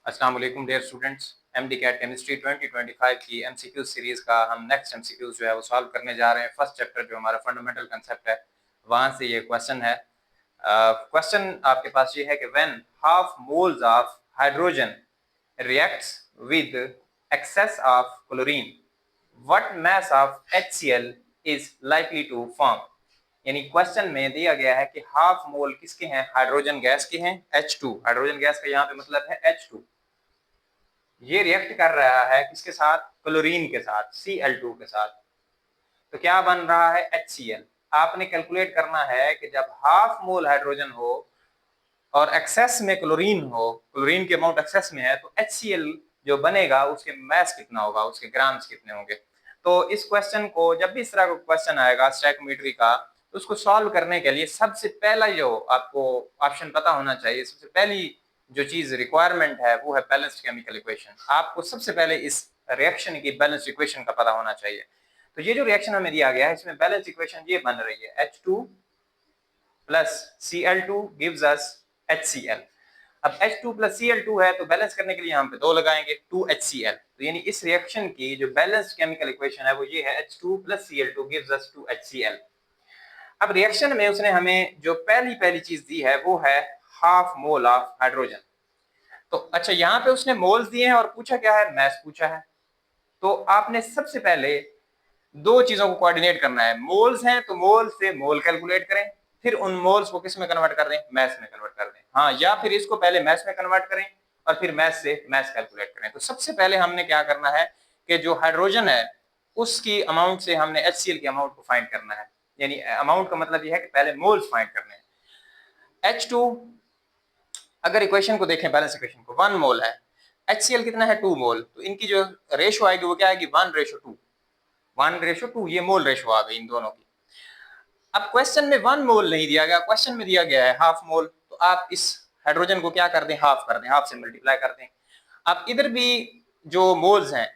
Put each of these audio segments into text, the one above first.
अस्सलाम वालेकुम dear students, MD CAT chemistry 2025 की एमसीक्यू सीरीज का हम नेक्स्ट एमसीक्यू जो है वो सॉल्व करने जा रहे हैं। फर्स्ट चैप्टर जो हमारा फंडामेंटल कंसेप्ट है वहां से ये क्वेश्चन है। क्वेश्चन आपके पास ये है कि when half moles of hydrogen reacts with excess of chlorine what mass of HCl is likely to form. यानी क्वेश्चन में दिया गया है कि हाफ मोल किसके हैं, हाइड्रोजन गैस के हैं, H2। हाइड्रोजन गैस का यहाँ पे मतलब है H2। ये रिएक्ट कर रहा है किसके साथ, क्लोरीन के साथ, Cl2 के साथ। तो क्या बन रहा है, HCl। आपने कैलकुलेट करना है कि जब हाफ मोल हाइड्रोजन हो और एक्सेस में क्लोरीन हो, क्लोरीन के अमाउंट एक्सेस में है, तो HCl जो बनेगा उसके मास कितना होगा, उसके ग्राम्स कितने होंगे। तो इस क्वेश्चन को जब भी इस तरह का क्वेश्चन आएगा स्टैइकोमेट्री का, तो उसको सॉल्व करने के लिए सबसे पहला जो आपको ऑप्शन पता होना चाहिए, सबसे पहली जो चीज रिक्वायरमेंट है वो है बैलेंस्ड केमिकल इक्वेशन। आपको सबसे पहले इस रिएक्शन की बैलेंस्ड इक्वेशन का पता होना चाहिए। तो ये जो रिएक्शन हमें दिया गया है इसमें बैलेंस्ड इक्वेशन ये बन रही है, H2 plus Cl2 gives us HCl। अब H2 प्लस Cl2 है तो बैलेंस करने के लिए हम पे 2 लगाएंगे, 2HCl। तो यानी इस रिएक्शन की जो बैलेंस्ड केमिकल इक्वेशन है वो ये है, H2 plus Cl2 gives us 2HCl। अब रिएक्शन में उसने हमें जो पहली चीज दी है वो है हाफ मोल ऑफ हाइड्रोजन। तो अच्छा, यहाँ पे उसने मोल्स दिए हैं और पूछा क्या है, मास पूछा है। तो आपने सबसे पहले दो चीजों को कोऑर्डिनेट करना है। मोल्स हैं तो मोल से मोल कैलकुलेट करें, फिर उन मोल्स को किस में कन्वर्ट कर दें, मैस में कन्वर्ट कर दें। हाँ, या फिर इसको पहले मैस में कन्वर्ट करें और फिर मैस से मैस कैलकुलेट करें। तो सबसे पहले हमने क्या करना है कि जो हाइड्रोजन है उसकी अमाउंट से हमने HCl की अमाउंट को फाइंड करना है। यानी अमाउंट का मतलब यह है कि पहले मोल्स फाइंड करने हैं। H2, अगर इक्वेशन को देखें, बैलेंस इक्वेशन को, 1 मोल है, HCl कितना है, 2 मोल। तो इनकी जो रेशो आएगी वो क्या आएगी, 1:2। 1:2, ये मोल रेशो आ गई इन दोनों की। अब क्वेश्चन में 1 मोल नहीं दिया गया, क्वेश्चन में दिया गया है हाफ मोल। तो आप इस हाइड्रोजन को क्या कर दें, हाफ कर दें, हाफ से मल्टीप्लाई कर दें। अब इधर भी जो मोल्स हैं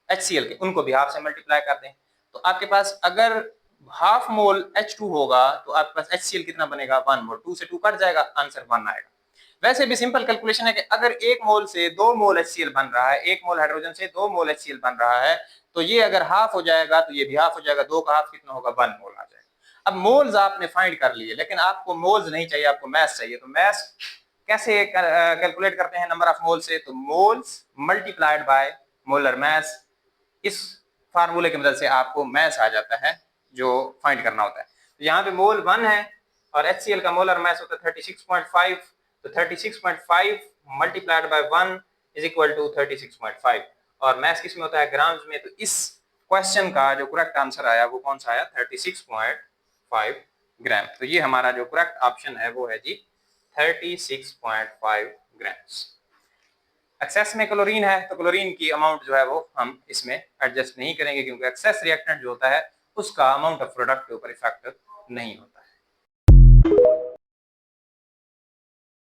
HCl के, उनको भी हाफ से मल्टीप्लाई कर दें। तो आपके पास अगर हाफ मोल H2 होगा तो आपके पास HCl कितना बनेगा, 1 मोल। 2 से 2 कट जाएगा, आंसर 1 आएगा। वैसे भी सिंपल कैलकुलेशन है कि अगर 1 मोल से 2 मोल HCl बन रहा है, 1 मोल हाइड्रोजन से 2 मोल HCl बन रहा है, तो ये अगर हाफ हो जाएगा तो ये भी हाफ हो जाएगा। 2 का हाफ कितना होगा, 1 मोल आ जाएगा। अब मोल्स आपने फाइंड कर लिए, लेकिन आपको मोल्स नहीं चाहिए, आपको मैस चाहिए। तो मैस कैसे कैलकुलेट करते हैं नंबर ऑफ मोल से, तो moles multiplied by molar mass. इस फार्मूले की मदद से आपको मैस आ जाता है जो फाइंड करना होता है। तो यहाँ पे मोल 1 है और HCl का मोलर मैस होता है 36.5। तो 36.5 multiplied by 1 is equal to 36.5। और मैस किस में होता है, ग्राम्स में। तो इस क्वेश्चन का जो करेक्ट आंसर आया वो कौन सा आया, 36.5 ग्राम। तो ये हमारा जो करेक्ट ऑप्शन है वो है जी 36.5 ग्राम्स। एक्सेस में क्लोरीन है तो क्लोरीन की अमाउंट जो है वो हम इसमें एडजस्ट नहीं करेंगे, क्योंकि एक्सेस रिएक्टेंट जो होता है उसका अमाउंट ऑफ प्रोडक्ट के ऊपर इफेक्ट नहीं होता।